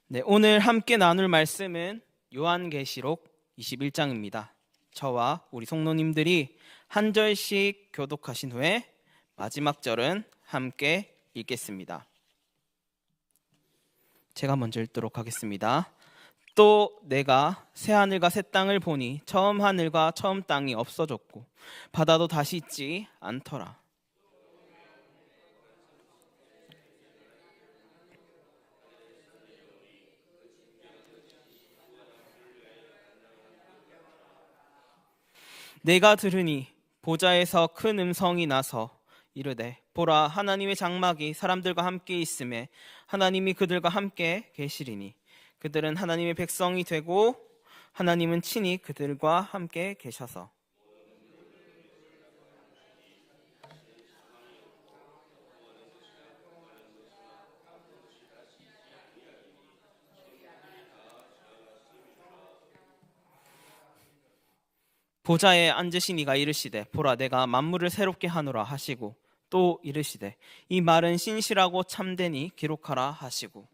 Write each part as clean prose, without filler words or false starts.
네, 오늘 함께 나눌 말씀은 요한계시록 21장입니다. 저와 우리 성도님들이 한 절씩 교독하신 후에 마지막 절은 함께 읽겠습니다. 제가 먼저 읽도록 하겠습니다. 또 내가 새 하늘과 새 땅을 보니 처음 하늘과 처음 땅이 없어졌고 바다도 다시 있지 않더라. 내가 들으니 보좌에서 큰 음성이 나서 이르되 보라, 하나님의 장막이 사람들과 함께 있음에 하나님이 그들과 함께 계시리니 그들은 하나님의 백성이 되고 하나님은 친히 그들과 함께 계셔서 보좌에 앉으신 이가 이르시되 보라, 내가 만물을 새롭게 하노라 하시고 또 이르시되 이 말은 신실하고 참되니 기록하라 하시고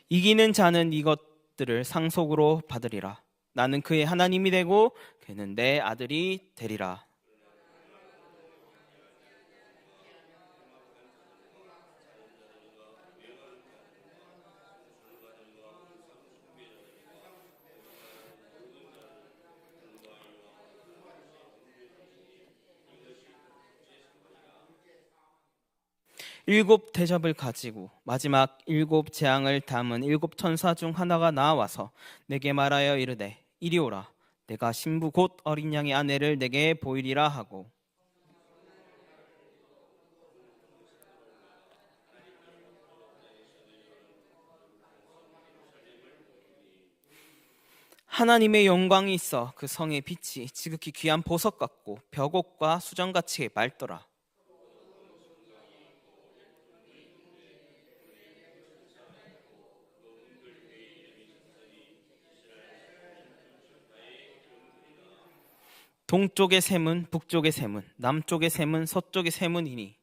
이기는 자는 이것들을 상속으로 받으리라. 나는 그의 하나님이 되고 그는 내 아들이 되리라. 일곱 대접을 가지고 마지막 일곱 재앙을 담은 일곱 천사 중 하나가 나와서 내게 말하여 이르되 이리 오라, 내가 신부 곧 어린 양의 아내를 내게 보이리라 하고 하나님의 영광이 있어 그 성의 빛이 지극히 귀한 보석 같고 벽옥과 수정같이 맑더라. 동쪽의 샘은 북쪽의 샘은 남쪽의 샘은 서쪽의 샘은이니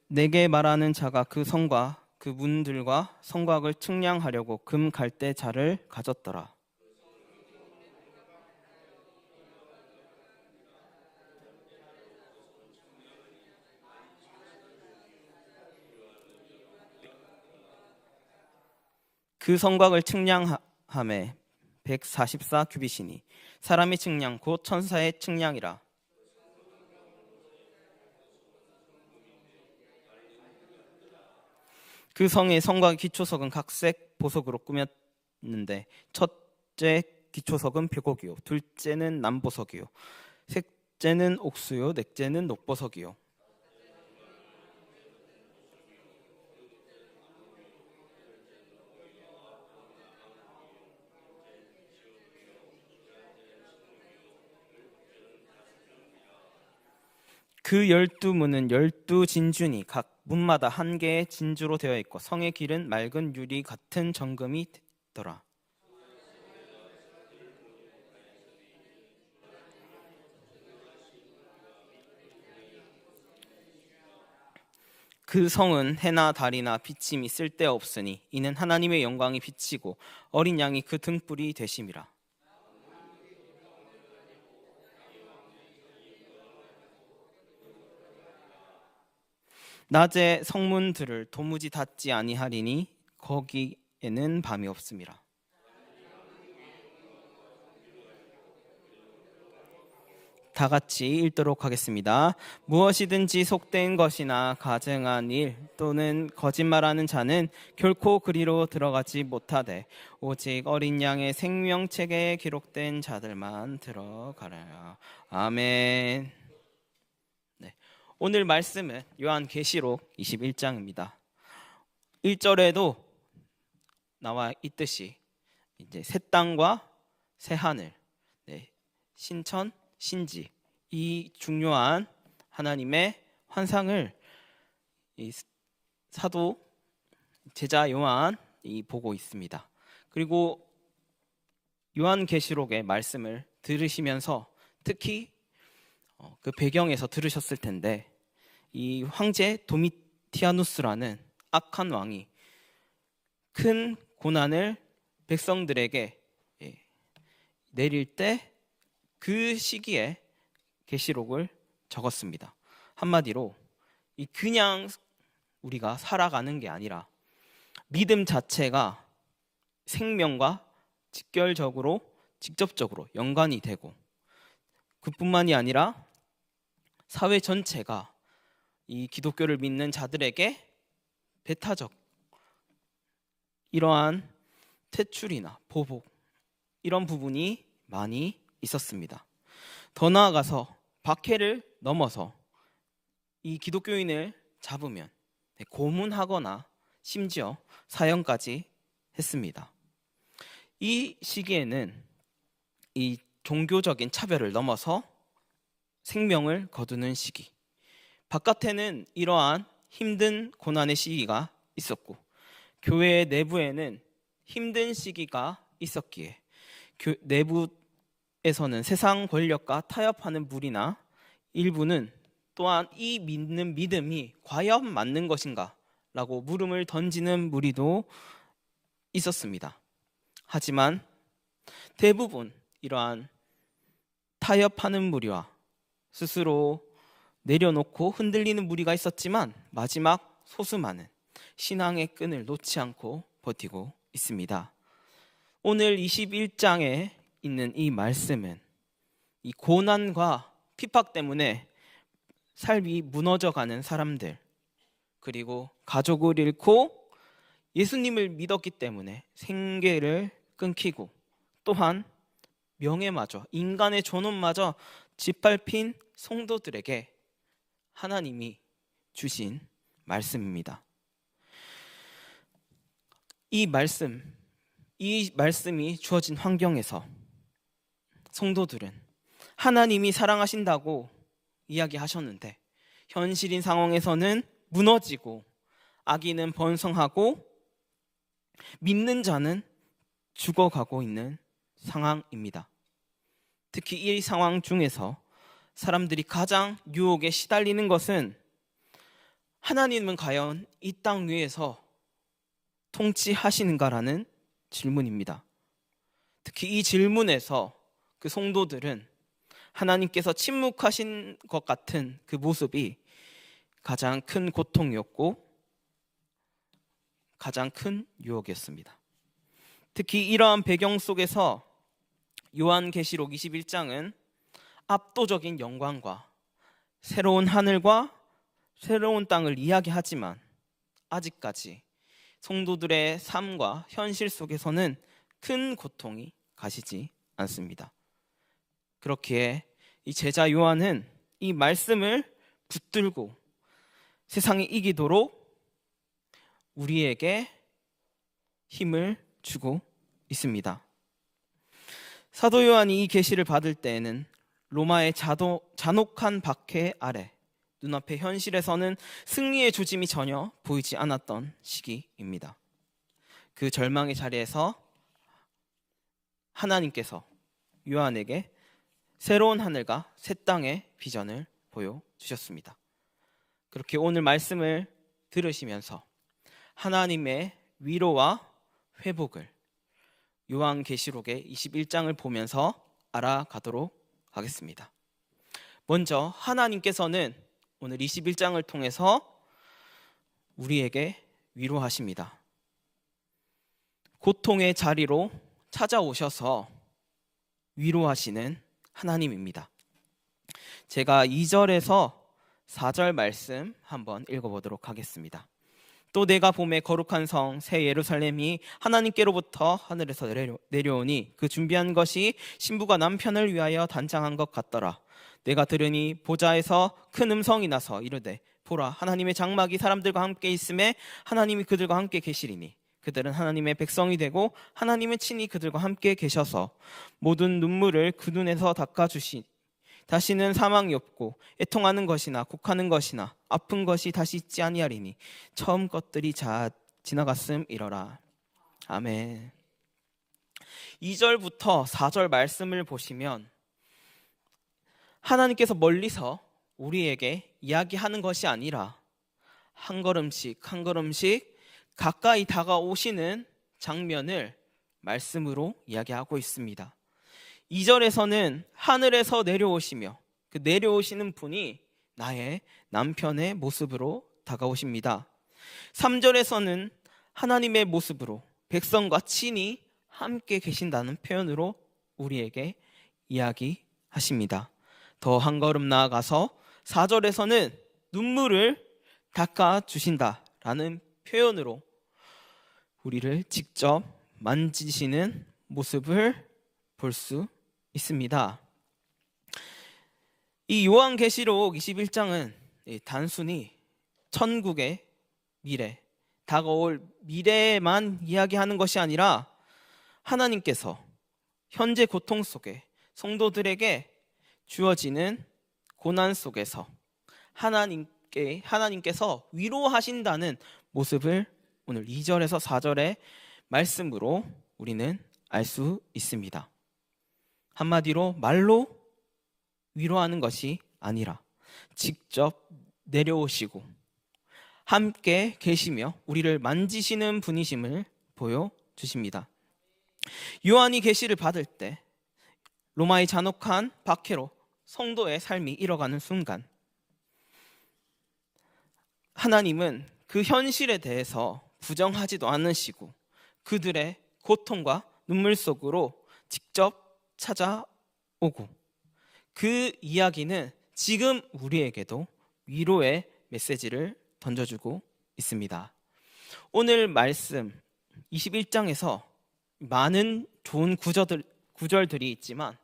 내게 말하는 자가 그 성과 그 문들과 성곽을 측량하려고 금 갈대 자를 가졌더라. 그 성곽을 측량함에 144 규빗이니 사람의 측량 곧 천사의 측량이라. 그 성의 성곽의 기초석은 각색 보석으로 꾸몄는데 첫째 기초석은 벽옥이요, 둘째는 남보석이요, 셋째는 옥수요, 넷째는 녹보석이요. 그 12문은 12진주니 각 문마다 한 개의 진주로 되어 있고 성의 길은 맑은 유리 같은 정금이 더라. 그 성은 해나 달이나 비침이 쓸데없으니 이는 하나님의 영광이 비치고 어린 양이 그 등불이 되심이라. 낮에 성문들을 도무지 닫지 아니하리니 거기에는 밤이 없음이라. 다 같이 읽도록 하겠습니다. 무엇이든지 속된 것이나 가증한 일 또는 거짓말하는 자는 결코 그리로 들어가지 못하되 오직 어린 양의 생명책에 기록된 자들만 들어가라. 아멘. 네, 오늘 말씀은 요한계시록 21장입니다. 1절에도 나와 있듯이 이제 새 땅과 새 하늘, 신천, 신지 이 중요한 하나님의 환상을 이 사도 제자 요한이 보고 있습니다. 그리고 요한계시록의 말씀을 들으시면서 특히 그 배경에서 들으셨을 텐데 이 황제 도미티아누스라는 악한 왕이 큰 고난을 백성들에게 내릴 때 그 시기에 계시록을 적었습니다. 한마디로 그냥 우리가 살아가는 게 아니라 믿음 자체가 생명과 직접적으로 연관이 되고 그뿐만이 아니라 사회 전체가 이 기독교를 믿는 자들에게 배타적 이러한 퇴출이나 보복 이런 부분이 많이 있었습니다. 더 나아가서 박해를 넘어서 이 기독교인을 잡으면 고문하거나 심지어 사형까지 했습니다. 이 시기에는 이 종교적인 차별을 넘어서 생명을 거두는 시기, 바깥에는 이러한 힘든 고난의 시기가 있었고 교회 내부에는 힘든 시기가 있었기에 내부에서는 세상 권력과 타협하는 무리나 일부는 또한 이 믿는 믿음이 과연 맞는 것인가 라고 물음을 던지는 무리도 있었습니다. 하지만 대부분 이러한 타협하는 무리와 스스로 내려놓고 흔들리는 무리가 있었지만 마지막 소수만은 신앙의 끈을 놓지 않고 버티고 있습니다. 오늘 21장에 있는 이 말씀은 이 고난과 핍박 때문에 삶이 무너져가는 사람들, 그리고 가족을 잃고 예수님을 믿었기 때문에 생계를 끊기고 또한 명예마저, 인간의 존엄마저 짓밟힌 성도들에게 하나님이 주신 말씀입니다. 이 말씀이 주어진 환경에서 성도들은 하나님이 사랑하신다고 이야기하셨는데 현실인 상황에서는 무너지고 악인은 번성하고 믿는 자는 죽어가고 있는 상황입니다. 특히 이 상황 중에서 사람들이 가장 유혹에 시달리는 것은 하나님은 과연 이 땅 위에서 통치하시는가라는 질문입니다. 특히 이 질문에서 그 성도들은 하나님께서 침묵하신 것 같은 그 모습이 가장 큰 고통이었고 가장 큰 유혹이었습니다. 특히 이러한 배경 속에서 요한계시록 21장은 압도적인 영광과 새로운 하늘과 새로운 땅을 이야기하지만 아직까지 성도들의 삶과 현실 속에서는 큰 고통이 가시지 않습니다. 그렇기에 이 제자 요한은 이 말씀을 붙들고 세상이 이기도록 우리에게 힘을 주고 있습니다. 사도 요한이 이 계시를 받을 때에는 로마의 잔혹한 박해 아래 눈앞의 현실에서는 승리의 조짐이 전혀 보이지 않았던 시기입니다. 그 절망의 자리에서 하나님께서 요한에게 새로운 하늘과 새 땅의 비전을 보여주셨습니다. 그렇게 오늘 말씀을 들으시면서 하나님의 위로와 회복을 요한계시록의 21장을 보면서 알아가도록 하겠습니다. 먼저 하나님께서는 오늘 21장을 통해서 우리에게 위로하십니다. 고통의 자리로 찾아오셔서 위로하시는 하나님입니다. 제가 2절에서 4절 말씀 한번 읽어보도록 하겠습니다. 또 내가 봄에 거룩한 성 새 예루살렘이 하나님께로부터 하늘에서 내려오니 그 준비한 것이 신부가 남편을 위하여 단장한 것 같더라. 내가 들으니 보좌에서 큰 음성이 나서 이르되 보라 하나님의 장막이 사람들과 함께 있음에 하나님이 그들과 함께 계시리니 그들은 하나님의 백성이 되고 하나님의 친히 그들과 함께 계셔서 모든 눈물을 그 눈에서 닦아주시 다시는 사망이 없고 애통하는 것이나 곡하는 것이나 아픈 것이 다시 있지 아니하리니 처음 것들이 지나갔음이러라. 아멘. 2절부터 4절 말씀을 보시면 하나님께서 멀리서 우리에게 이야기하는 것이 아니라 한 걸음씩 한 걸음씩 가까이 다가오시는 장면을 말씀으로 이야기하고 있습니다. 2절에서는 하늘에서 내려오시며 그 내려오시는 분이 나의 남편의 모습으로 다가오십니다. 3절에서는 하나님의 모습으로 백성과 친히 함께 계신다는 표현으로 우리에게 이야기하십니다. 더 한 걸음 나아가서 4절에서는 눈물을 닦아주신다라는 표현으로 우리를 직접 만지시는 모습을 볼 수 있습니다. 이 요한계시록 21장은 단순히 천국의 미래, 다가올 미래만 이야기하는 것이 아니라 하나님께서 현재 고통 속에 성도들에게 주어지는 고난 속에서 하나님께서 위로하신다는 모습을 오늘 2절에서 4절의 말씀으로 우리는 알 수 있습니다. 한마디로 말로 위로하는 것이 아니라 직접 내려오시고 함께 계시며 우리를 만지시는 분이심을 보여주십니다. 요한이 계시를 받을 때 로마의 잔혹한 박해로 성도의 삶이 잃어가는 순간 하나님은 그 현실에 대해서 부정하지도 않으시고 그들의 고통과 눈물 속으로 직접 찾아오고 그 이야기는 지금 우리에게도 위로의 메시지를 던져주고 있습니다. 오늘 말씀 21장에서 많은 좋은 구절들이 있지만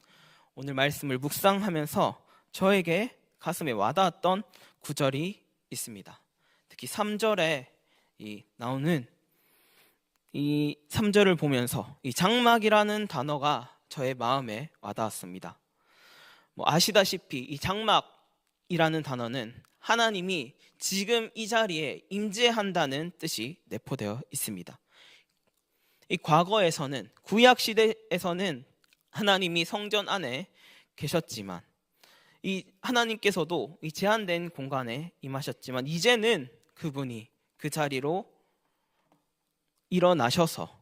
오늘 말씀을 묵상하면서 저에게 가슴에 와닿았던 구절이 있습니다. 특히 3절에 나오는 이 3절을 보면서 이 장막이라는 단어가 저의 마음에 와닿았습니다. 아시다시피 이 장막이라는 단어는 하나님이 지금 이 자리에 임재한다는 뜻이 내포되어 있습니다. 이 과거에서는 구약 시대에서는 하나님이 성전 안에 계셨지만 이 하나님께서도 이 제한된 공간에 임하셨지만 이제는 그분이 그 자리로 일어나셔서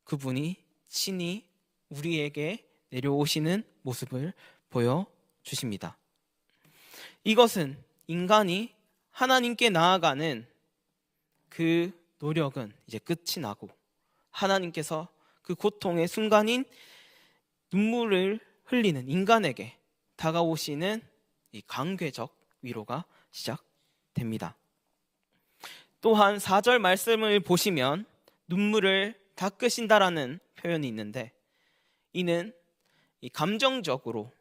그분이 친히 우리에게 내려오시는 모습을 보여주십니다. 이것은 인간이 하나님께 나아가는 그 노력은 이제 끝이 나고 하나님께서 그 고통의 순간인 눈물을 흘리는 인간에게 다가오시는 이 관계적 위로가 시작됩니다. 또한 4절 말씀을 보시면 눈물을 닦으신다라는 표현이 있는데 이는 이 감정적으로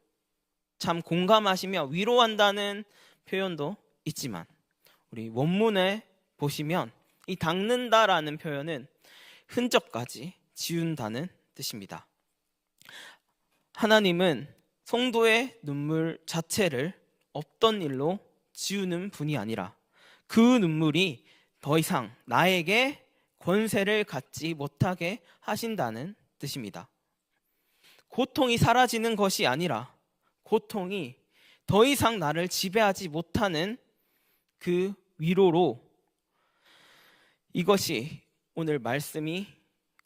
참 공감하시며 위로한다는 표현도 있지만 우리 원문에 보시면 이 닦는다라는 표현은 흔적까지 지운다는 뜻입니다. 하나님은 성도의 눈물 자체를 없던 일로 지우는 분이 아니라 그 눈물이 더 이상 나에게 권세를 갖지 못하게 하신다는 뜻입니다. 고통이 사라지는 것이 아니라 고통이 더 이상 나를 지배하지 못하는 그 위로로 이것이 오늘 말씀이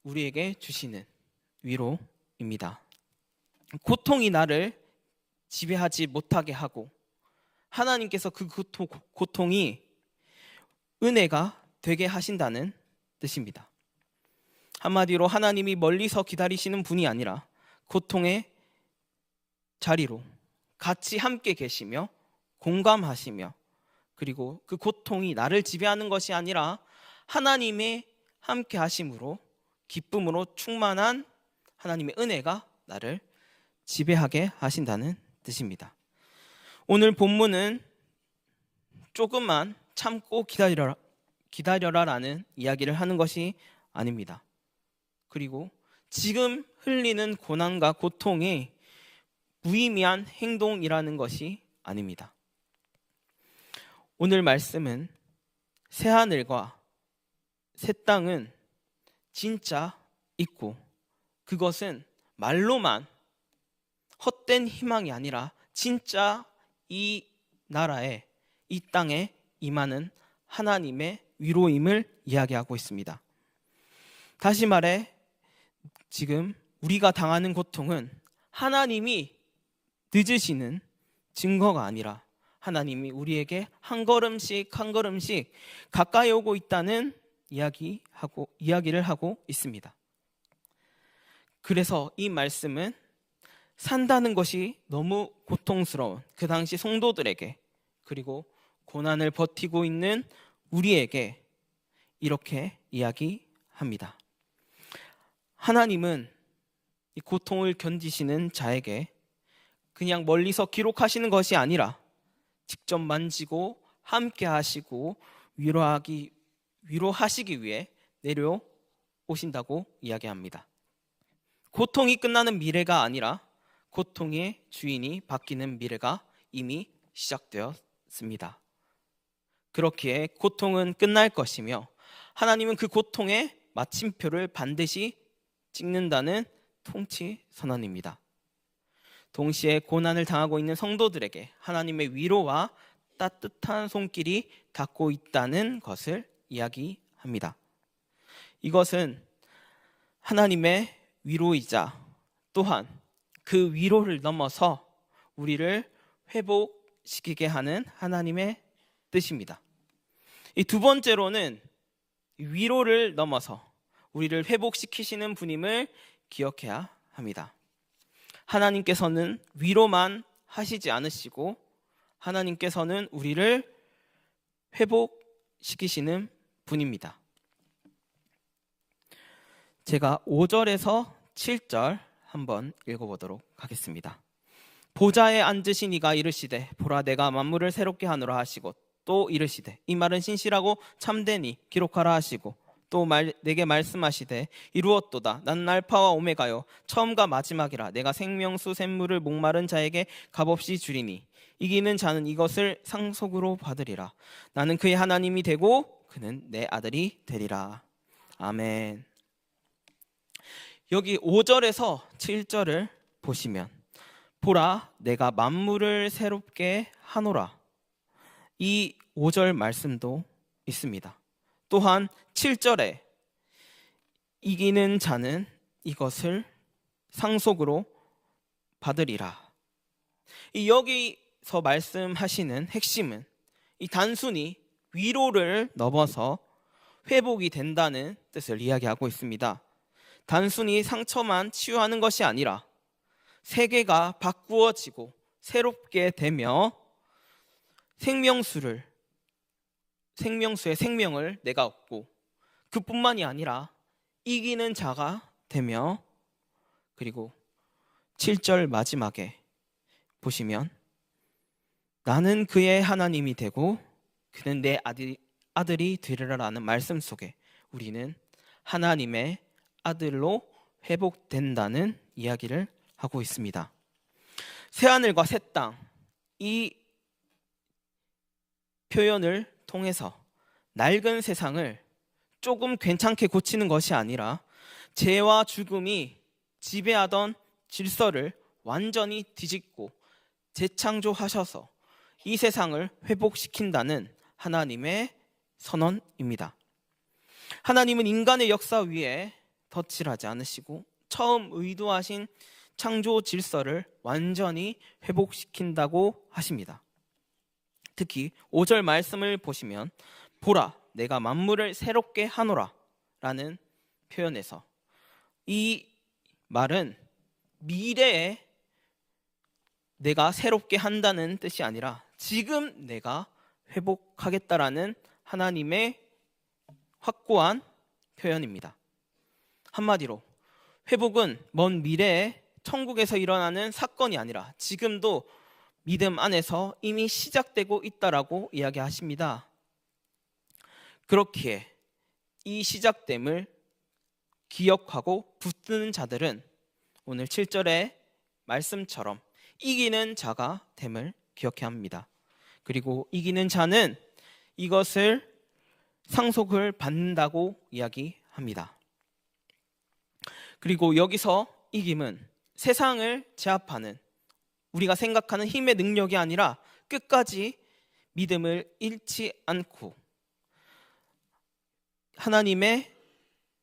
우리에게 주시는 위로입니다. 고통이 나를 지배하지 못하게 하고 하나님께서 그 고통이 은혜가 되게 하신다는 뜻입니다. 한마디로 하나님이 멀리서 기다리시는 분이 아니라 고통의 자리로 같이 함께 계시며 공감하시며 그리고 그 고통이 나를 지배하는 것이 아니라 하나님의 함께 하심으로 기쁨으로 충만한 하나님의 은혜가 나를 지배하게 하신다는 뜻입니다. 오늘 본문은 조금만 참고 기다려라라는 이야기를 하는 것이 아닙니다. 그리고 지금 흘리는 고난과 고통이 무의미한 행동이라는 것이 아닙니다. 오늘 말씀은 새하늘과 새 땅은 진짜 있고 그것은 말로만 헛된 희망이 아니라 진짜 이 나라에, 이 땅에 임하는 하나님의 위로임을 이야기하고 있습니다. 다시 말해 지금 우리가 당하는 고통은 하나님이 늦으시는 증거가 아니라 하나님이 우리에게 한 걸음씩 한 걸음씩 가까이 오고 있다는 이야기를 하고 있습니다. 그래서 이 말씀은 산다는 것이 너무 고통스러운 그 당시 성도들에게, 그리고 고난을 버티고 있는 우리에게 이렇게 이야기합니다. 하나님은 이 고통을 견디시는 자에게 그냥 멀리서 기록하시는 것이 아니라 직접 만지고 함께 하시고 위로하시기 위해 내려오신다고 이야기합니다. 고통이 끝나는 미래가 아니라 고통의 주인이 바뀌는 미래가 이미 시작되었습니다. 그렇기에 고통은 끝날 것이며 하나님은 그 고통의 마침표를 반드시 찍는다는 통치 선언입니다. 동시에 고난을 당하고 있는 성도들에게 하나님의 위로와 따뜻한 손길이 닿고 있다는 것을 이야기합니다. 이것은 하나님의 위로이자 또한 그 위로를 넘어서 우리를 회복시키게 하는 하나님의 뜻입니다. 이 두 번째로는 위로를 넘어서 우리를 회복시키시는 분임을 기억해야 합니다. 하나님께서는 위로만 하시지 않으시고 하나님께서는 우리를 회복시키시는 분입니다. 제가 5절에서 7절 한번 읽어보도록 하겠습니다. 보좌에 앉으신 이가 이르시되 보라 내가 만물을 새롭게 하노라 하시고 또 이르시되 이 말은 신실하고 참되니 기록하라 하시고 또 내게 말씀하시되 이루었도다 나는 알파와 오메가요 처음과 마지막이라 내가 생명수 샘물을 목마른 자에게 값없이 주리니 이기는 자는 이것을 상속으로 받으리라. 나는 그의 하나님이 되고 그는 내 아들이 되리라. 아멘. 여기 5절에서 7절을 보시면 보라 내가 만물을 새롭게 하노라, 이 5절 말씀도 있습니다. 또한 7절에 이기는 자는 이것을 상속으로 받으리라. 여기서 말씀하시는 핵심은 이 단순히 위로를 넘어서 회복이 된다는 뜻을 이야기하고 있습니다. 단순히 상처만 치유하는 것이 아니라 세계가 바꾸어지고 새롭게 되며 생명수의 생명을 내가 얻고 그뿐만이 아니라 이기는 자가 되며, 그리고 7절 마지막에 보시면 나는 그의 하나님이 되고 그는 내 아들이 되리라라는 말씀 속에 우리는 하나님의 아들로 회복된다는 이야기를 하고 있습니다. 새하늘과 새 땅, 이 표현을 통해서 낡은 세상을 조금 괜찮게 고치는 것이 아니라 죄와 죽음이 지배하던 질서를 완전히 뒤집고 재창조하셔서 이 세상을 회복시킨다는 하나님의 선언입니다. 하나님은 인간의 역사 위에 덧칠하지 않으시고 처음 의도하신 창조 질서를 완전히 회복시킨다고 하십니다. 특히 5절 말씀을 보시면 보라 내가 만물을 새롭게 하노라 라는 표현에서 이 말은 미래에 내가 새롭게 한다는 뜻이 아니라 지금 내가 회복하겠다라는 하나님의 확고한 표현입니다. 한마디로 회복은 먼 미래에 천국에서 일어나는 사건이 아니라 지금도 믿음 안에서 이미 시작되고 있다라고 이야기하십니다. 그렇기에 이 시작됨을 기억하고 붙드는 자들은 오늘 7절의 말씀처럼 이기는 자가 됨을 기억해야 합니다. 그리고 이기는 자는 이것을 상속을 받는다고 이야기합니다. 그리고 여기서 이김은 세상을 제압하는 우리가 생각하는 힘의 능력이 아니라 끝까지 믿음을 잃지 않고 하나님의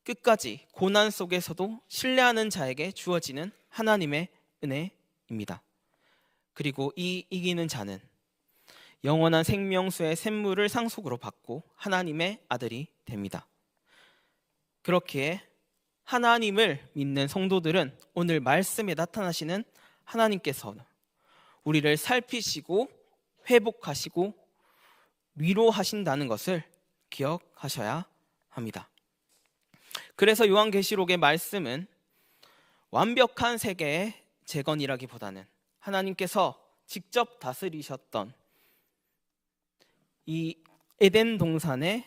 끝까지 고난 속에서도 신뢰하는 자에게 주어지는 하나님의 은혜입니다. 그리고 이 이기는 자는 영원한 생명수의 샘물을 상속으로 받고 하나님의 아들이 됩니다. 그렇기에 하나님을 믿는 성도들은 오늘 말씀에 나타나시는 하나님께서 우리를 살피시고 회복하시고 위로하신다는 것을 기억하셔야 합니다. 그래서 요한계시록의 말씀은 완벽한 세계의 재건이라기보다는 하나님께서 직접 다스리셨던 이 에덴 동산의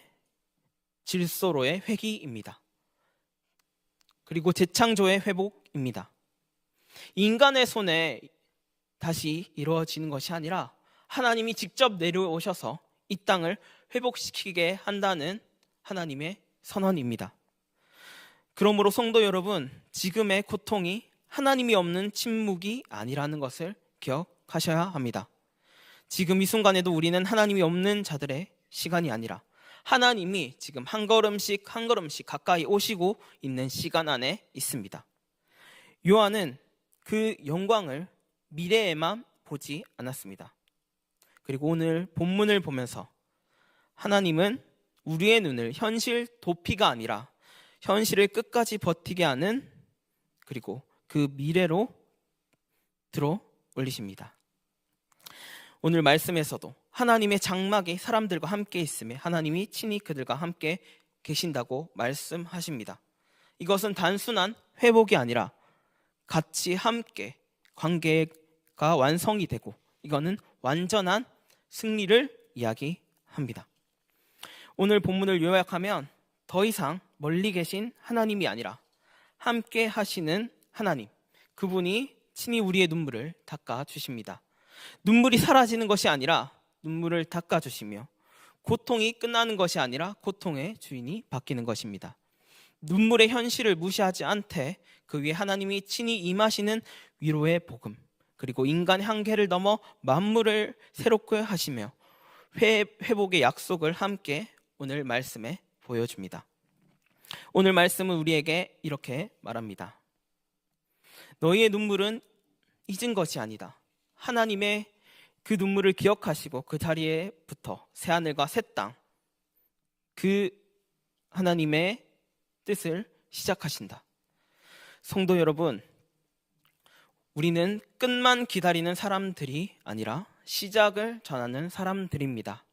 질서로의 회귀입니다. 그리고 재창조의 회복입니다. 인간의 손에 다시 이루어지는 것이 아니라 하나님이 직접 내려오셔서 이 땅을 회복시키게 한다는 하나님의 선언입니다. 그러므로 성도 여러분, 지금의 고통이 하나님이 없는 침묵이 아니라는 것을 기억하셔야 합니다. 지금 이 순간에도 우리는 하나님이 없는 자들의 시간이 아니라 하나님이 지금 한 걸음씩 한 걸음씩 가까이 오시고 있는 시간 안에 있습니다. 요한은 그 영광을 미래에만 보지 않았습니다. 그리고 오늘 본문을 보면서 하나님은 우리의 눈을 현실 도피가 아니라 현실을 끝까지 버티게 하는 그리고 그 미래로 들어 올리십니다. 오늘 말씀에서도 하나님의 장막이 사람들과 함께 있음에 하나님이 친히 그들과 함께 계신다고 말씀하십니다. 이것은 단순한 회복이 아니라 같이 함께 관계가 완성이 되고 이거는 완전한 승리를 이야기합니다. 오늘 본문을 요약하면 더 이상 멀리 계신 하나님이 아니라 함께 하시는 하나님, 그분이 친히 우리의 눈물을 닦아주십니다. 눈물이 사라지는 것이 아니라 눈물을 닦아주시며 고통이 끝나는 것이 아니라 고통의 주인이 바뀌는 것입니다. 눈물의 현실을 무시하지 않되 그 위에 하나님이 친히 임하시는 위로의 복음, 그리고 인간의 한계를 넘어 만물을 새롭게 하시며 회복의 약속을 함께 오늘 말씀에 보여줍니다. 오늘 말씀은 우리에게 이렇게 말합니다. 너희의 눈물은 잊은 것이 아니다. 하나님의 그 눈물을 기억하시고 그 자리에부터 새하늘과 새 땅, 그 하나님의 뜻을 시작하신다. 성도 여러분, 우리는 끝만 기다리는 사람들이 아니라 시작을 전하는 사람들입니다.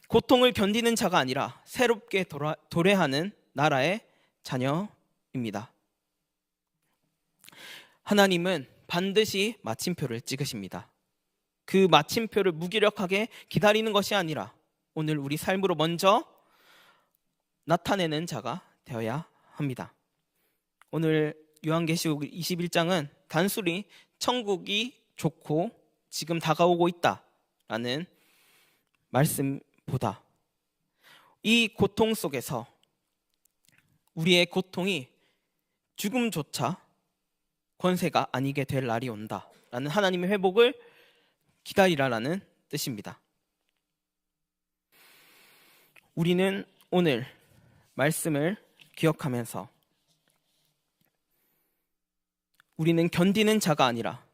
고통을 견디는 자가 아니라 새롭게 도래하는 나라의 자녀입니다. 하나님은 반드시 마침표를 찍으십니다. 그 마침표를 무기력하게 기다리는 것이 아니라 오늘 우리 삶으로 먼저 나타내는 자가 되어야 합니다. 오늘 요한계시록 21장은 단순히 천국이 좋고 지금 다가오고 있다라는 말씀보다 이 고통 속에서 우리의 고통이 죽음조차 권세가 아니게 될 날이 온다라는 하나님의 회복을 기다리라라는 뜻입니다. 우리는 오늘 말씀을 기억하면서 우리는 견디는 자가 아니라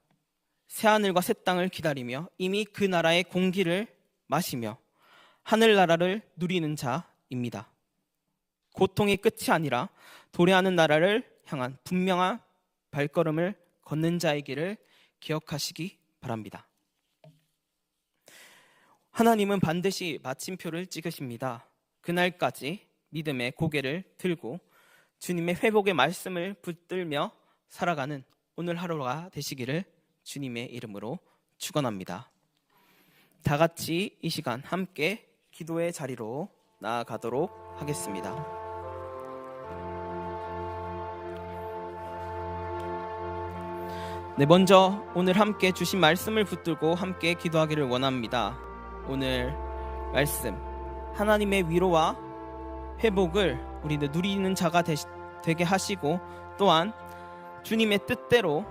새하늘과 새 땅을 기다리며 이미 그 나라의 공기를 마시며 하늘나라를 누리는 자입니다. 고통의 끝이 아니라 도래하는 나라를 향한 분명한 발걸음을 걷는 자이기를 기억하시기 바랍니다. 하나님은 반드시 마침표를 찍으십니다. 그날까지 믿음의 고개를 들고 주님의 회복의 말씀을 붙들며 살아가는 오늘 하루가 되시기를 주님의 이름으로 축원합니다. 다 같이 이 시간 함께 기도의 자리로 나아가도록 하겠습니다. 네, 먼저 오늘 함께 주신 말씀을 붙들고 함께 기도하기를 원합니다. 오늘 말씀, 하나님의 위로와 회복을 우리는 누리는 자가 되게 하시고 또한 주님의 뜻대로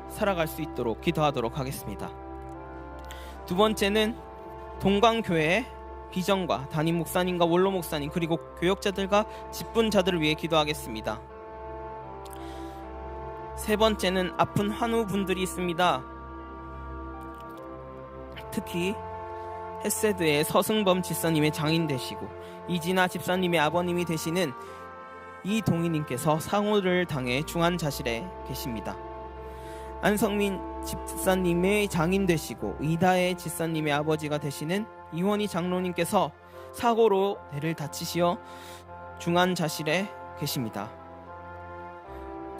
살아갈 수 있도록 기도하도록 하겠습니다. 두 번째는 동광교회의 비전과 담임 목사님과 원로 목사님 그리고 교역자들과 직분자들을 위해 기도하겠습니다. 세 번째는 아픈 환우분들이 있습니다. 특히 햇세드의 서승범 집사님의 장인 되시고 이진아 집사님의 아버님이 되시는 이동희님께서 상호를 당해 중환자실에 계십니다. 안성민 집사님의 장인 되시고 이다혜 집사님의 아버지가 되시는 이원희 장로님께서 사고로 뇌를 다치시어 중환자실에 계십니다.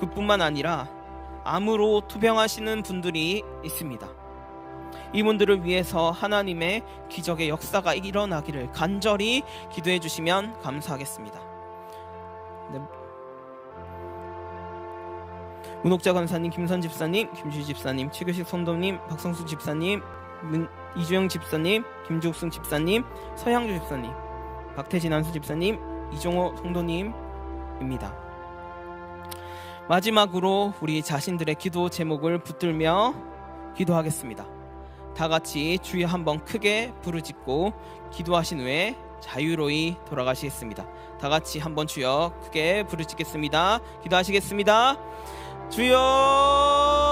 그뿐만 아니라 암으로 투병하시는 분들이 있습니다. 이분들을 위해서 하나님의 기적의 역사가 일어나기를 간절히 기도해 주시면 감사하겠습니다. 네. 문옥자 권사님, 김선 집사님, 김주희 집사님, 최교식 성도님, 박성수 집사님, 이주영 집사님, 김주옥승 집사님, 서향주 집사님, 박태진 안수 집사님, 이종호 성도님입니다. 마지막으로 우리 자신들의 기도 제목을 붙들며 기도하겠습니다. 다 같이 주여 한번 크게 부르짖고 기도하신 후에 자유로이 돌아가시겠습니다. 다 같이 한번 주여 크게 부르짖겠습니다. 기도하시겠습니다. 주여